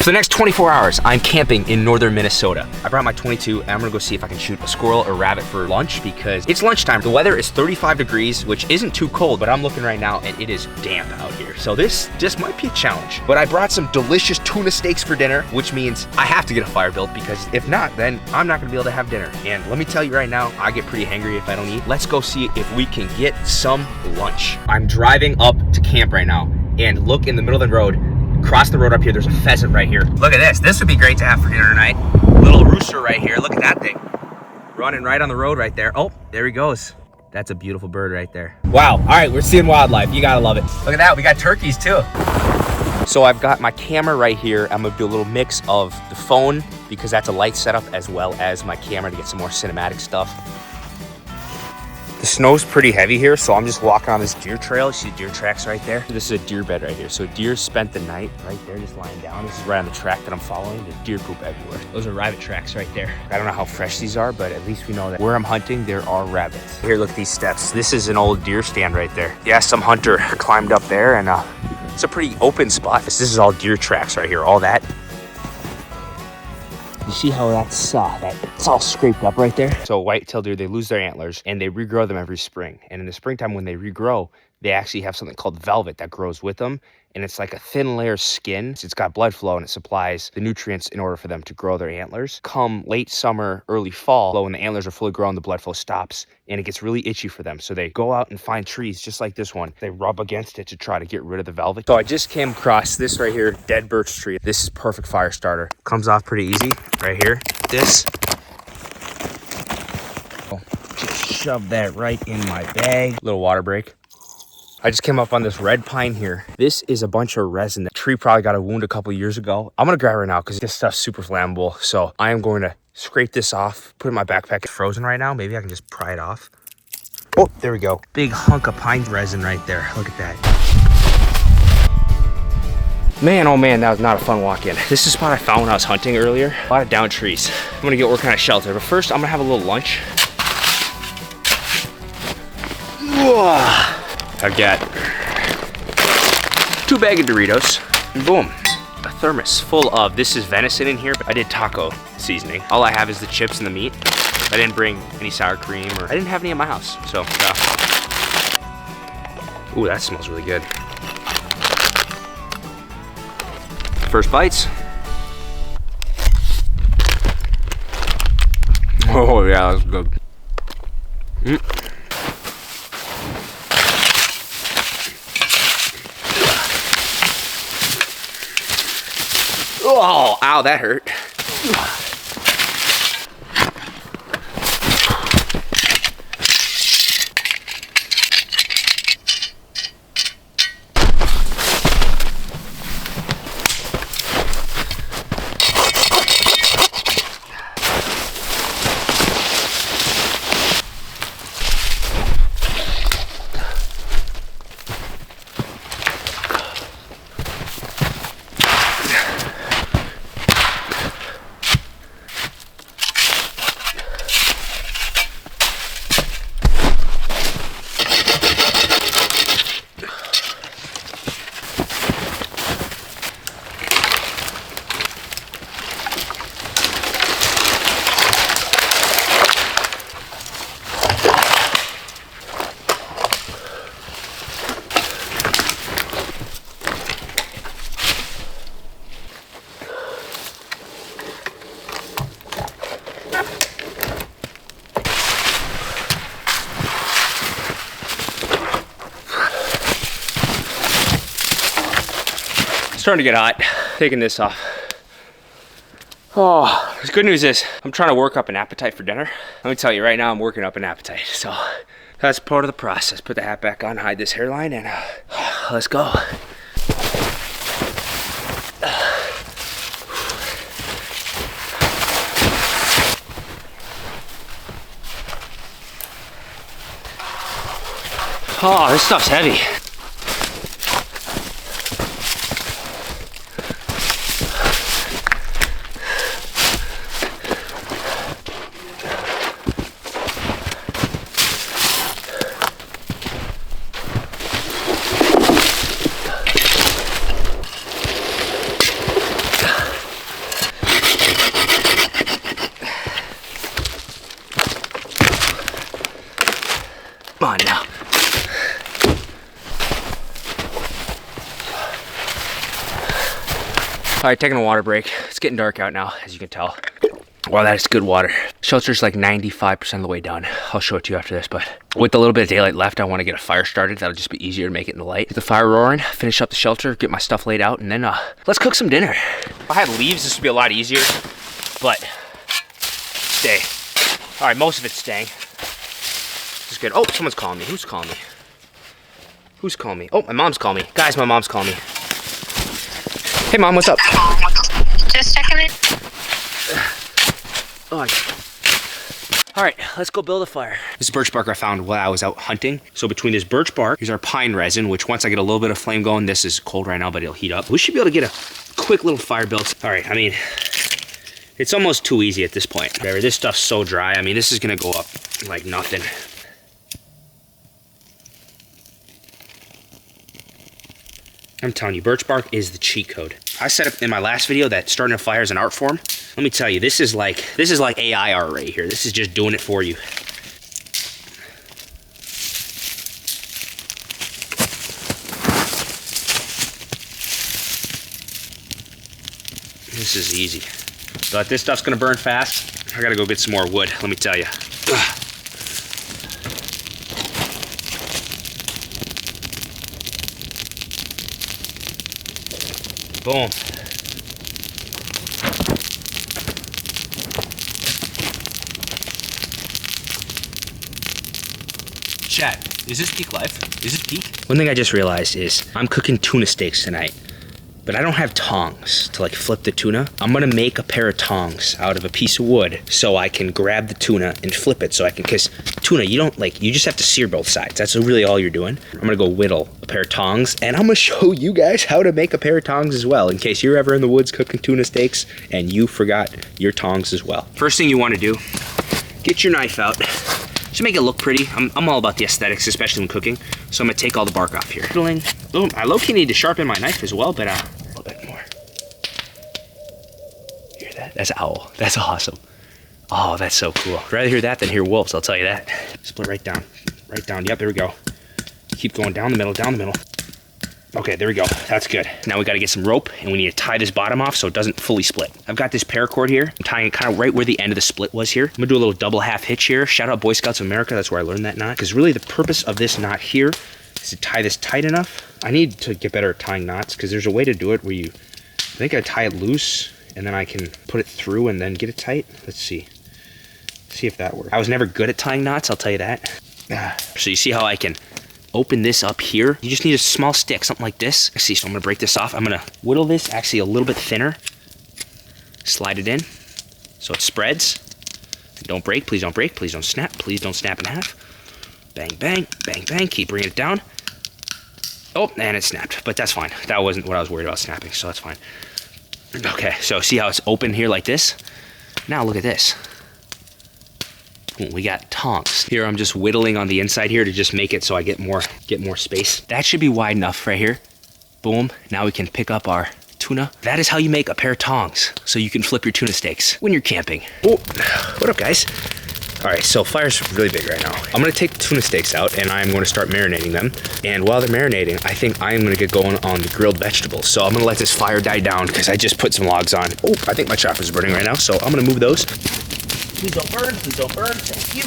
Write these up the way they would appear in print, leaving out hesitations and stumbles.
For the next 24 hours, I'm camping in northern Minnesota. I brought my 22 and I'm gonna go see if I can shoot a squirrel or rabbit for lunch because it's lunchtime. The weather is 35 degrees, which isn't too cold, but I'm looking right now and it is damp out here. So this just might be a challenge. But I brought some delicious tuna steaks for dinner, which means I have to get a fire built because if not, then I'm not gonna be able to have dinner. And let me tell you right now, I get pretty hangry if I don't eat. Let's go see if we can get some lunch. I'm driving up to camp right now and look in the middle of the road. Cross the road up here, there's a pheasant right here. Look at this. This would be great to have for dinner tonight. Little rooster right here. Look at that thing. Running right on the road right there. Oh, there he goes. That's a beautiful bird right there. Wow. All right, we're seeing wildlife. You gotta love it. Look at that. We got turkeys too. So I've got my camera right here. I'm gonna do a little mix of the phone because that's a light setup as well as my camera to get some more cinematic stuff. The snow's pretty heavy here, so I'm just walking on this deer trail. You see deer tracks right there? This is a deer bed right here. So deer spent the night right there just lying down. This is right on the track that I'm following. There's deer poop everywhere. Those are rabbit tracks right there. I don't know how fresh these are, but at least we know that where I'm hunting, there are rabbits. Here, look at these steps. This is an old deer stand right there. Yeah, some hunter climbed up there and it's a pretty open spot. This is all deer tracks right here, all that. You see how that's it's all scraped up right there? So white-tailed deer, they lose their antlers and they regrow them every spring. And in the springtime when they regrow, they actually have something called velvet that grows with them. And it's like a thin layer of skin. It's got blood flow and it supplies the nutrients in order for them to grow their antlers. Come late summer, early fall, when the antlers are fully grown, the blood flow stops and it gets really itchy for them. So they go out and find trees just like this one. They rub against it to try to get rid of the velvet. So I just came across this right here, dead birch tree. This is perfect fire starter. Comes off pretty easy right here. This. Just shove that right in my bag. Little water break. I just came up on this red pine here. This is a bunch of resin. The tree probably got a wound a couple years ago. I'm gonna grab it right now because this stuff's super flammable. So I am going to scrape this off, put it in my backpack. It's frozen right now. Maybe I can just pry it off. Oh, there we go. Big hunk of pine resin right there. Look at that. Man, oh man, that was not a fun walk in. This is a spot I found when I was hunting earlier. A lot of down trees. I'm gonna get working on a shelter, but first I'm gonna have a little lunch. Whoa. I've got 2 bags of Doritos, and boom, a thermos full of, this is venison in here, but I did taco seasoning. All I have is the chips and the meat. I didn't bring any sour cream, or I didn't have any in my house, so ooh, that smells really good. First bites. Oh yeah, that's good. Oh, ow, that hurt. Starting to get hot. Taking this off. Oh, the good news is I'm trying to work up an appetite for dinner. Let me tell you right now, I'm working up an appetite. So that's part of the process. Put the hat back on, hide this hairline, and let's go. Oh, this stuff's heavy. All right, taking a water break. It's getting dark out now, as you can tell. Wow, that is good water. Shelter's like 95% of the way done. I'll show it to you after this, but with a little bit of daylight left, I want to get a fire started. That'll just be easier to make it in the light. Get the fire roaring, finish up the shelter, get my stuff laid out, and then let's cook some dinner. If I had leaves, this would be a lot easier, but stay. All right, most of it's staying. This is good. Oh, someone's calling me. Who's calling me? Who's calling me? Oh, my mom's calling me. Guys, my mom's calling me. Hey, Mom, what's up? Just checking in. Oh, all right, let's go build a fire. This is birch bark I found while I was out hunting. So between this birch bark, here's our pine resin, which once I get a little bit of flame going, this is cold right now, but it'll heat up. We should be able to get a quick little fire built. All right, I mean, it's almost too easy at this point. Whatever, this stuff's so dry. I mean, this is gonna go up like nothing. I'm telling you, birch bark is the cheat code. I said in my last video that starting a fire is an art form. Let me tell you, this is like AI art right here. This is just doing it for you. This is easy. But this stuff's gonna burn fast. I gotta go get some more wood, let me tell you. Boom. Chat, is this peak life? Is this peak? One thing I just realized is I'm cooking tuna steaks tonight, but I don't have tongs to like flip the tuna. I'm gonna make a pair of tongs out of a piece of wood so I can grab the tuna and flip it so I can, cause tuna, you just have to sear both sides. That's really all you're doing. I'm gonna go whittle a pair of tongs and I'm gonna show you guys how to make a pair of tongs as well in case you're ever in the woods cooking tuna steaks and you forgot your tongs as well. First thing you wanna do, get your knife out. Just make it look pretty. I'm all about the aesthetics, especially when cooking. So I'm gonna take all the bark off here. Boom, I low-key need to sharpen my knife as well, but a little bit more. Hear that? That's an owl. That's awesome. Oh, that's so cool. I'd rather hear that than hear wolves, I'll tell you that. Split right down. Right down. Yep, there we go. Keep going down the middle, down the middle. Okay, there we go. That's good. Now we gotta get some rope and we need to tie this bottom off so it doesn't fully split. I've got this paracord here. I'm tying it kind of right where the end of the split was here. I'm gonna do a little double half hitch here. Shout out Boy Scouts of America. That's where I learned that knot. Because really the purpose of this knot here is to tie this tight enough. I need to get better at tying knots because there's a way to do it where I think I tie it loose and then I can put it through and then get it tight. Let's see. See if that works. I was never good at tying knots, I'll tell you that. So you see how I can open this up here. You just need a small stick, something like this. See, so I'm gonna break this off. I'm gonna whittle this actually a little bit thinner. Slide it in so it spreads. Don't break, please don't break, please don't snap, please don't snap in half. Bang, bang, bang, bang, keep bringing it down. Oh, and it snapped, but that's fine. That wasn't what I was worried about snapping, so that's fine. Okay, so see how it's open here like this? Now look at this. We got tongs. Here I'm just whittling on the inside here to just make it so I get more space. That should be wide enough right here. Boom, now we can pick up our tuna. That is how you make a pair of tongs so you can flip your tuna steaks when you're camping. Oh, what up guys? All right, so fire's really big right now. I'm gonna take the tuna steaks out and I'm gonna start marinating them. And while they're marinating, I think I'm gonna get going on the grilled vegetables. So I'm gonna let this fire die down because I just put some logs on. Oh, I think my chopper's burning right now, so I'm gonna move those. Please don't burn, please don't burn, thank you.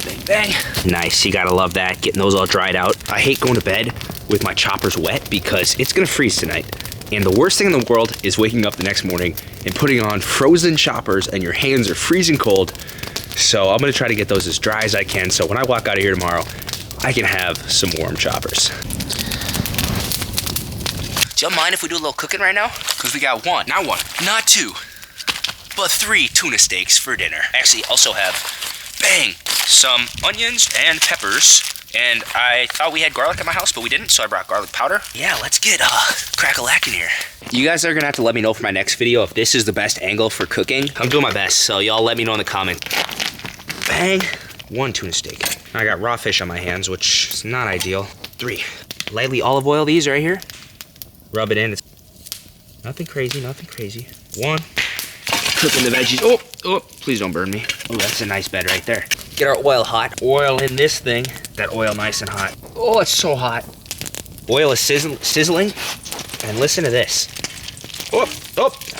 Bang, bang. Nice, you gotta love that, getting those all dried out. I hate going to bed with my choppers wet because it's gonna freeze tonight. And the worst thing in the world is waking up the next morning and putting on frozen choppers and your hands are freezing cold. So I'm gonna try to get those as dry as I can so when I walk out of here tomorrow, I can have some warm choppers. Do you mind if we do a little cooking right now? Because we got not one, not two, but 3 tuna steaks for dinner. Actually, also have, bang, some onions and peppers. And I thought we had garlic at my house, but we didn't, so I brought garlic powder. Yeah, let's get crack-a-lackin' here. You guys are gonna have to let me know for my next video if this is the best angle for cooking. I'm doing my best, so y'all let me know in the comments. Bang, 1 tuna steak. I got raw fish on my hands, which is not ideal. 3, lightly olive oil these right here. Rub it in, it's nothing crazy, nothing crazy. 1. Cooking the veggies. Oh, please don't burn me. Oh, that's a nice bed right there. Get our oil hot. Oil in this thing. That oil nice and hot. Oh, it's so hot. Oil is sizzling. And listen to this. All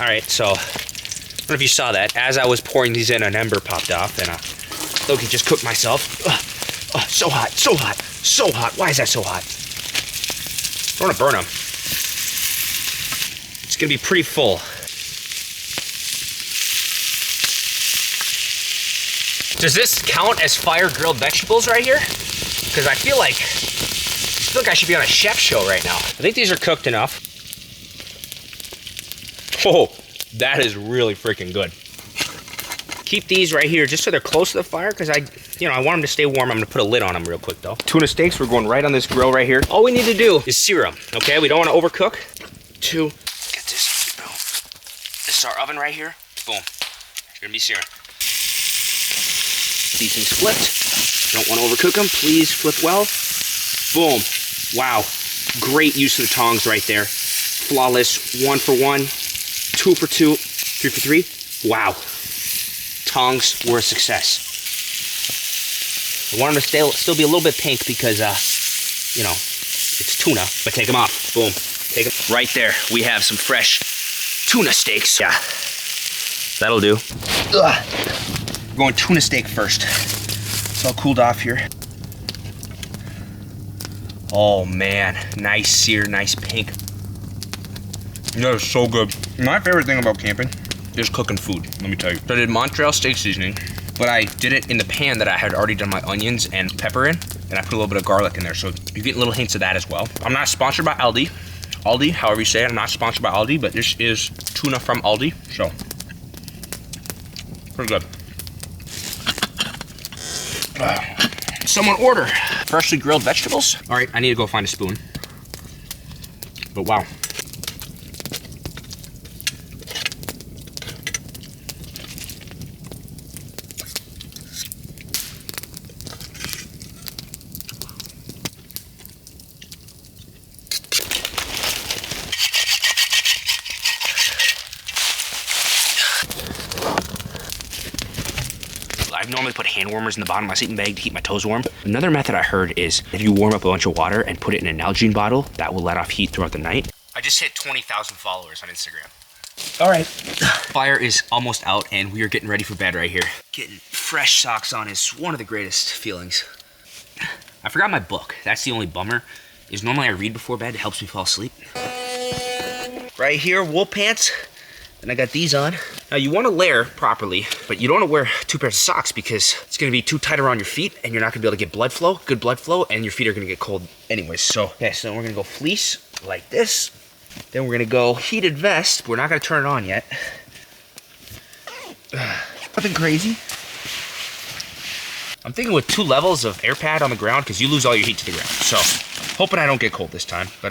right, so, I don't know if you saw that. As I was pouring these in, an ember popped off, and Loki just cooked myself. So hot, so hot, so hot. Why is that so hot? I want to burn them. It's gonna be pretty full. Does this count as fire grilled vegetables right here? Because I feel like I should be on a chef show right now. I think these are cooked enough. Oh, that is really freaking good. Keep these right here just so they're close to the fire because I want them to stay warm. I'm gonna put a lid on them real quick though. Tuna steaks, we're going right on this grill right here. All we need to do is sear them, okay? We don't want to overcook. 2, get this, boom. This is our oven right here. Boom, you're gonna be searing. These things flipped. Don't want to overcook them. Please flip well. Boom. Wow. Great use of the tongs right there. Flawless. 1 for 1, 2 for 2, 3 for 3. Wow. Tongs were a success. I want them to still be a little bit pink because, it's tuna. But take them off. Boom. Take them. Right there. We have some fresh tuna steaks. Yeah. That'll do. Ugh. We're going tuna steak first. It's all cooled off here. Oh man, nice sear, nice pink. That is so good. My favorite thing about camping is cooking food, let me tell you. So I did Montreal steak seasoning, but I did it in the pan that I had already done my onions and pepper in, and I put a little bit of garlic in there, so you get little hints of that as well. I'm not sponsored by Aldi, however you say it. I'm not sponsored by Aldi, but this is tuna from Aldi, so pretty good. Someone order freshly grilled vegetables. All right, I need to go find a spoon. But wow. I normally put hand warmers in the bottom of my sleeping bag to keep my toes warm. Another method I heard is if you warm up a bunch of water and put it in an Nalgene bottle, that will let off heat throughout the night. I just hit 20,000 followers on Instagram. All right, fire is almost out and we are getting ready for bed right here. Getting fresh socks on is one of the greatest feelings. I forgot my book. That's the only bummer, is normally I read before bed. It helps me fall asleep. Right here, wool pants. And I got these on. Now you want to layer properly, but you don't want to wear 2 pairs of socks because it's going to be too tight around your feet and you're not going to be able to get good blood flow, and your feet are going to get cold anyways. So, okay, so we're going to go fleece like this. Then we're going to go heated vest. We're not going to turn it on yet. Nothing crazy. I'm thinking with 2 levels of air pad on the ground because you lose all your heat to the ground. So, hoping I don't get cold this time, but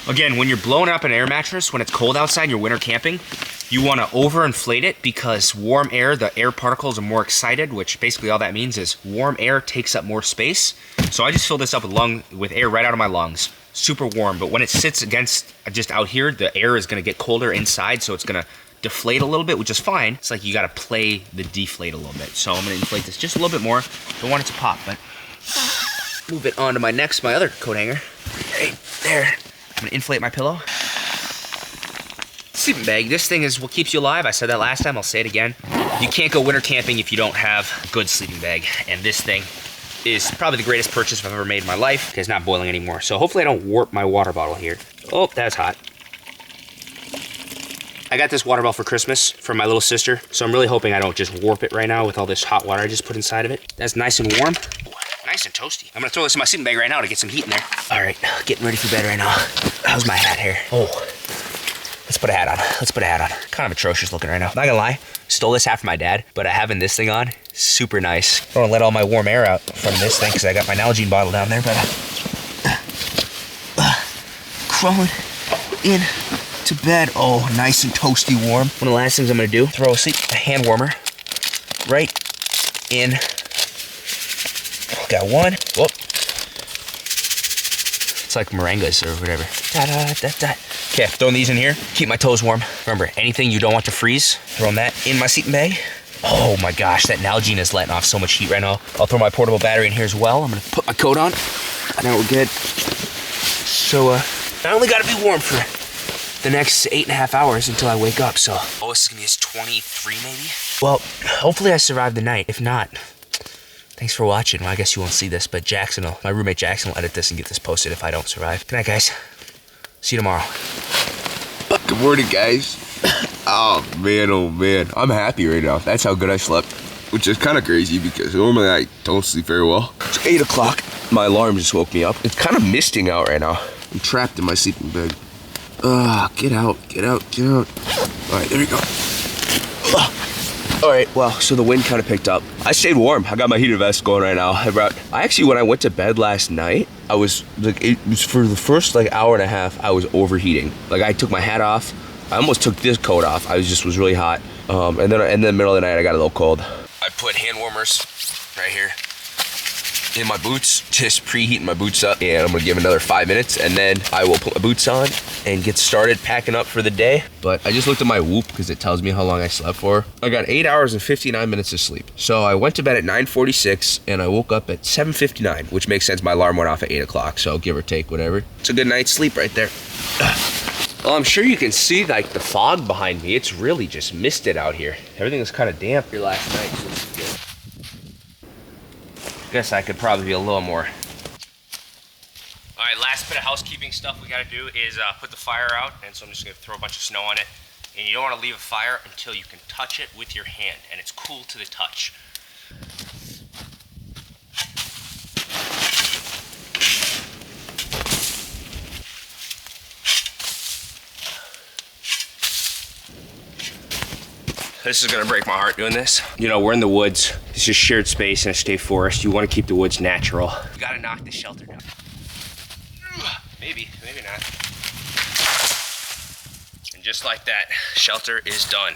again, when you're blowing up an air mattress, when it's cold outside and you're winter camping, you want to overinflate it because warm air, the air particles are more excited, which basically all that means is warm air takes up more space. So I just fill this up with air right out of my lungs. Super warm, but when it sits against just out here, the air is going to get colder inside, so it's going to deflate a little bit, which is fine. It's like you got to play the deflate a little bit. So I'm going to inflate this just a little bit more. Don't want it to pop, but move it onto my other coat hanger. Right there. I'm gonna inflate my pillow. Sleeping bag, this thing is what keeps you alive. I said that last time, I'll say it again. You can't go winter camping if you don't have a good sleeping bag. And this thing is probably the greatest purchase I've ever made in my life. It's not boiling anymore. So hopefully I don't warp my water bottle here. Oh, that's hot. I got this water bottle for Christmas from my little sister. So I'm really hoping I don't just warp it right now with all this hot water I just put inside of it. That's nice and warm. Nice and toasty. I'm gonna throw this in my sleeping bag right now to get some heat in there. All right, getting ready for bed right now. How's my hat here? Oh, let's put a hat on. Kind of atrocious looking right now. Not gonna lie, stole this hat from my dad, but having this thing on, super nice. I don't wanna let all my warm air out from this thing because I got my Nalgene bottle down there, but crawling in to bed. Oh, nice and toasty warm. One of the last things I'm gonna do, throw a hand warmer right in. Got one. Whoop. It's like merengues or whatever. Okay, throwing these in here. Keep my toes warm. Remember, anything you don't want to freeze, throwing that in my sleeping bag. Oh my gosh, that Nalgene is letting off so much heat right now. I'll throw my portable battery in here as well. I'm gonna put my coat on. Now we're good. So, I only gotta be warm for the next 8.5 hours until I wake up, so. Oh, this is gonna be his 23 maybe? Well, hopefully I survive the night. If not, thanks for watching. Well, I guess you won't see this, but my roommate Jackson will edit this and get this posted if I don't survive. Good night, guys. See you tomorrow. Good morning, guys. Oh man, I'm happy right now. That's how good I slept, which is kind of crazy because normally I don't sleep very well. It's 8 o'clock. My alarm just woke me up. It's kind of misting out right now. I'm trapped in my sleeping bag. Get out. All right, there we go. All right, well, so the wind kind of picked up. I stayed warm. I got my heater vest going right now. I actually, when I went to bed last night, I was like, it was for the first like hour and a half, I was overheating. Like I took my hat off. I almost took this coat off. I was really hot. And then in the middle of the night, I got a little cold. I put hand warmers right here in my boots, just preheating my boots up. And I'm gonna give another 5 minutes and then I will put my boots on and get started packing up for the day. But I just looked at my Whoop because it tells me how long I slept for. I got 8 hours and 59 minutes of sleep. So I went to bed at 9:46 and I woke up at 7:59, which makes sense. My alarm went off at 8 o'clock, so give or take, whatever. It's a good night's sleep right there. Well, I'm sure you can see like the fog behind me. It's really just misted out here. Everything was kind of damp here last night, so it's good. Guess I could probably be a little more. All right, last bit of housekeeping stuff we gotta do is put the fire out, and so I'm just gonna throw a bunch of snow on it. And you don't wanna leave a fire until you can touch it with your hand, and it's cool to the touch. This is gonna break my heart doing this. You know, we're in the woods. It's just shared space in a state forest. You wanna keep the woods natural. You gotta knock the shelter down. Maybe not. And just like that, shelter is done.